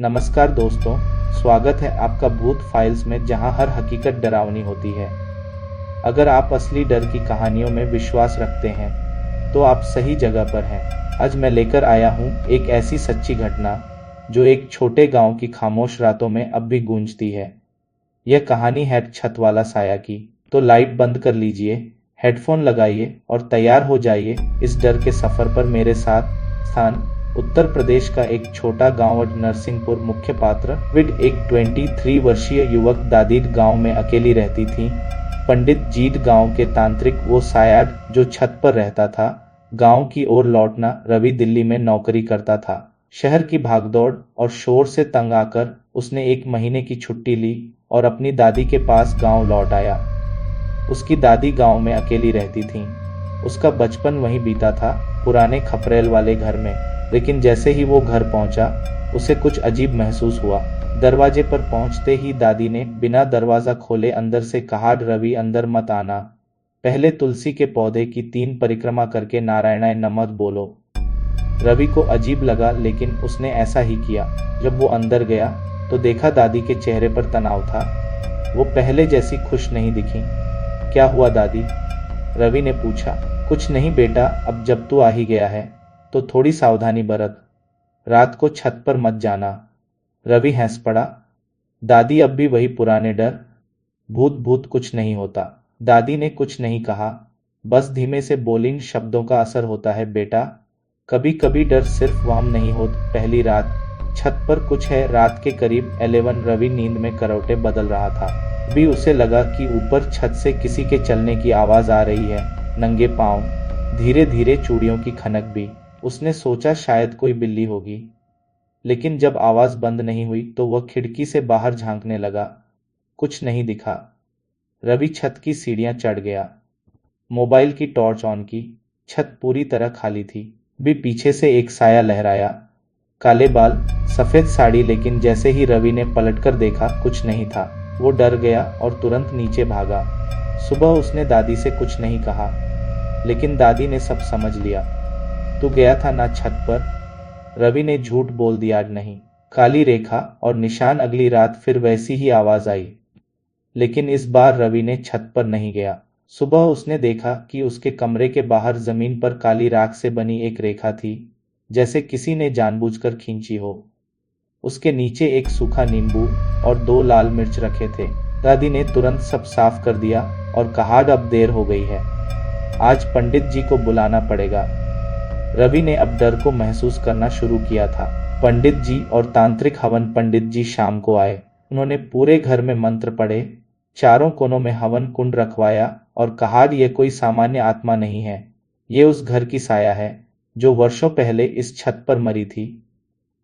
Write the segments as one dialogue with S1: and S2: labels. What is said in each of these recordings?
S1: नमस्कार दोस्तों, स्वागत है आपका भूत फाइल्स में, जहां हर हकीकत डरावनी होती है। अगर आप असली डर की कहानियों में विश्वास रखते हैं तो आप सही जगह पर हैं। आज मैं लेकर आया हूं एक ऐसी सच्ची घटना जो एक छोटे गांव की खामोश रातों में अब भी गूंजती है। यह कहानी है छत वाला साया की। तो लाइट बंद कर लीजिए, हेडफोन लगाइए और तैयार हो जाइए इस डर के सफर पर मेरे साथ। स्थान उत्तर प्रदेश का एक छोटा गांव नरसिंहपुर। मुख्य पात्र विद एक 23 वर्षीय युवक दादी गांव में अकेली रहती थी। पंडित जीत गांव के तांत्रिक, वो साया जो छत पर रहता था। गांव की ओर लौटना, रवि दिल्ली में नौकरी करता था। शहर की भागदौड़ और शोर से तंग आकर उसने 1 महीने की छुट्टी ली और अपनी दादी के पास गांव लौट आया। उसकी दादी गांव में अकेली रहती थी। उसका बचपन वहीं बीता था, पुराने खपरेल वाले घर में। लेकिन जैसे ही वो घर पहुंचा, उसे कुछ अजीब महसूस हुआ। दरवाजे पर पहुंचते ही दादी ने बिना दरवाजा खोले अंदर से कहा, रवि अंदर मत आना, पहले तुलसी के पौधे की 3 परिक्रमा करके नारायणाय नमः बोलो। रवि को अजीब लगा, लेकिन उसने ऐसा ही किया। जब वो अंदर गया तो देखा दादी के चेहरे पर तनाव था। वो पहले जैसी खुश नहीं दिखी। क्या हुआ दादी? रवि ने पूछा। कुछ नहीं बेटा, अब जब तू आ ही गया है तो थोड़ी सावधानी बरत, रात को छत पर मत जाना। रवि हंस पड़ा। दादी अब भी वही पुराने डर, भूत भूत कुछ नहीं होता। दादी ने कुछ नहीं कहा, बस धीमे से बोली, इन शब्दों का असर होता है बेटा, कभी कभी डर सिर्फ वहम नहीं होता। पहली रात, छत पर कुछ है। रात के करीब 11 रवि नींद में करवटें बदल रहा था। अभी उसे लगा कि ऊपर छत से किसी के चलने की आवाज आ रही है, नंगे पांव, धीरे धीरे, चूड़ियों की खनक भी। उसने सोचा शायद कोई बिल्ली होगी, लेकिन जब आवाज बंद नहीं हुई तो वह खिड़की से बाहर झांकने लगा। कुछ नहीं दिखा। रवि छत की सीढ़ियां चढ़ गया, मोबाइल की टॉर्च ऑन की। छत पूरी तरह खाली थी। भी पीछे से एक साया लहराया, काले बाल, सफेद साड़ी। लेकिन जैसे ही रवि ने पलटकर देखा, कुछ नहीं था। वो डर गया और तुरंत नीचे भागा। सुबह उसने दादी से कुछ नहीं कहा, लेकिन दादी ने सब समझ लिया। तू गया था ना छत पर? रवि ने झूठ बोल दिया, नहीं। काली रेखा और निशान। अगली रात फिर वैसी ही आवाज आई, लेकिन इस बार रवि ने छत पर नहीं गया। सुबह उसने देखा कि उसके कमरे के बाहर जमीन पर काली राख से बनी एक रेखा थी, जैसे किसी ने जानबूझकर खींची हो। उसके नीचे एक सूखा नींबू और 2 लाल मिर्च रखे थे। दादी ने तुरंत सब साफ कर दिया और कहा, अब देर हो गई है, आज पंडित जी को बुलाना पड़ेगा। रवि ने अब डर को महसूस करना शुरू किया था। पंडित जी और तांत्रिक हवन। पंडित जी शाम को आए। उन्होंने पूरे घर में मंत्र पढ़े, चारों कोनों में हवन कुंड रखवाया और कहा, ये कोई सामान्य आत्मा नहीं है, ये उस घर की साया है जो वर्षों पहले इस छत पर मरी थी।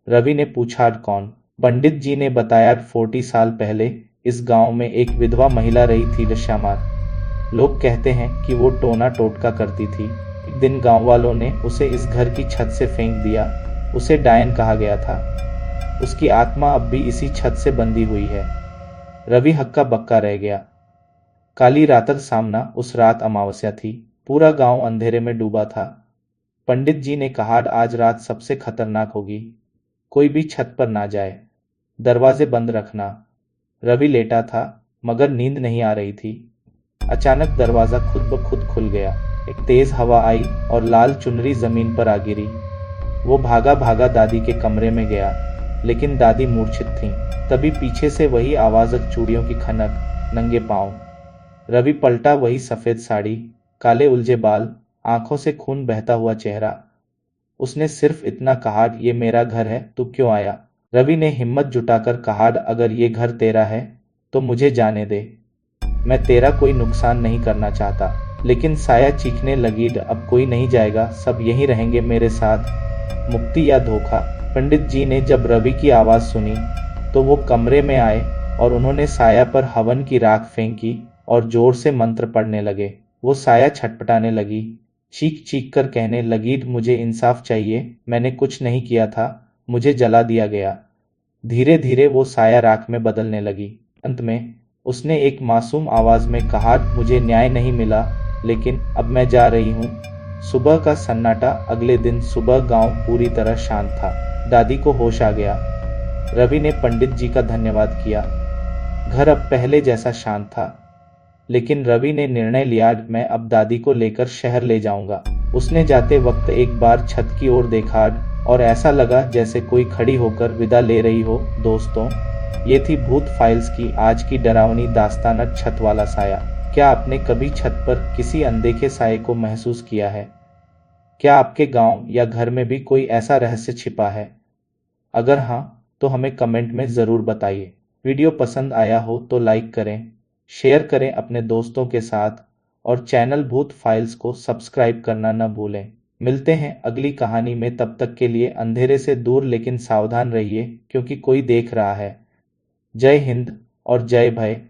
S1: रवि ने पूछा, कौन? पंडित जी ने बताया, 40 साल पहले इस गांव में एक विधवा महिला रही थी, श्यामार। लोग कहते हैं कि वो टोना टोटका करती थी। एक दिन गांव वालों ने उसे इस घर की छत से फेंक दिया। उसे डायन कहा गया था। उसकी आत्मा अब भी इसी छत से बंधी हुई है। रवि हक्का बक्का रह गया। काली रातर सामना। उस रात अमावस्या थी। पूरा गांव अंधेरे में डूबा था। पंडित जी ने कहा, आज रात सबसे खतरनाक होगी, कोई भी छत पर ना जाए, दरवाजे बंद रखना। रवि लेटा था, मगर नींद नहीं आ रही थी। अचानक दरवाजा खुद ब खुद खुल गया। एक तेज हवा आई और लाल चुनरी जमीन पर आ गिरी। वो भागा भागा दादी के कमरे में गया, लेकिन दादी मूर्छित थी। तभी पीछे से वही आवाज, चूड़ियों की खनक, नंगे पांव। रवि पलटा, वही सफेद साड़ी, काले उलझे बाल, आंखों से खून बहता हुआ चेहरा। उसने सिर्फ इतना कहा, ये मेरा घर है, तू क्यों आया? रवि ने हिम्मत जुटाकर कहा, अगर ये घर तेरा है तो मुझे जाने दे, मैं तेरा कोई नुकसान नहीं करना चाहता। लेकिन साया चीखने लगी, अब कोई नहीं जाएगा, सब यहीं रहेंगे मेरे साथ, मुक्ति या धोखा। पंडित जी ने जब रवि की आवाज सुनी तो वो कमरे में आए और उन्होंने साया पर हवन की राख फेंकी और जोर से मंत्र पढ़ने लगे। वो साया छटपटाने लगी, चीख चीख कर कहने लगी, मुझे इंसाफ चाहिए, मैंने कुछ नहीं किया था, मुझे जला दिया गया। धीरे धीरे वो साया राख में बदलने लगी। अंत में उसने एक मासूम आवाज में कहा, मुझे न्याय नहीं मिला, लेकिन अब मैं जा रही हूँ। सुबह का सन्नाटा। अगले दिन सुबह गांव पूरी तरह शांत था। दादी को होश आ गया। रवि ने पंडित जी का धन्यवाद किया। घर अब पहले जैसा शांत था, लेकिन रवि ने निर्णय लिया, मैं अब दादी को लेकर शहर ले जाऊंगा। उसने जाते वक्त एक बार छत की ओर देखा और ऐसा लगा जैसे कोई खड़ी होकर विदा ले रही हो। दोस्तों, ये थी भूत फाइल्स की आज की डरावनी दास्तान, छत वाला साया। क्या आपने कभी छत पर किसी अनदेखे साये को महसूस किया है? क्या आपके गांव या घर में भी कोई ऐसा रहस्य छिपा है? अगर हाँ, तो हमें कमेंट में ज़रूर बताइए। वीडियो पसंद आया हो तो लाइक करें, शेयर करें अपने दोस्तों के साथ और चैनल भूत फाइल्स को सब्सक्राइब करना न भूलें। मिलते हैं अगली कहानी में, तब तक के लिए अंधेरे से दूर लेकिन सावधान रहिए, क्योंकि कोई देख रहा है। जय हिंद और जय भय।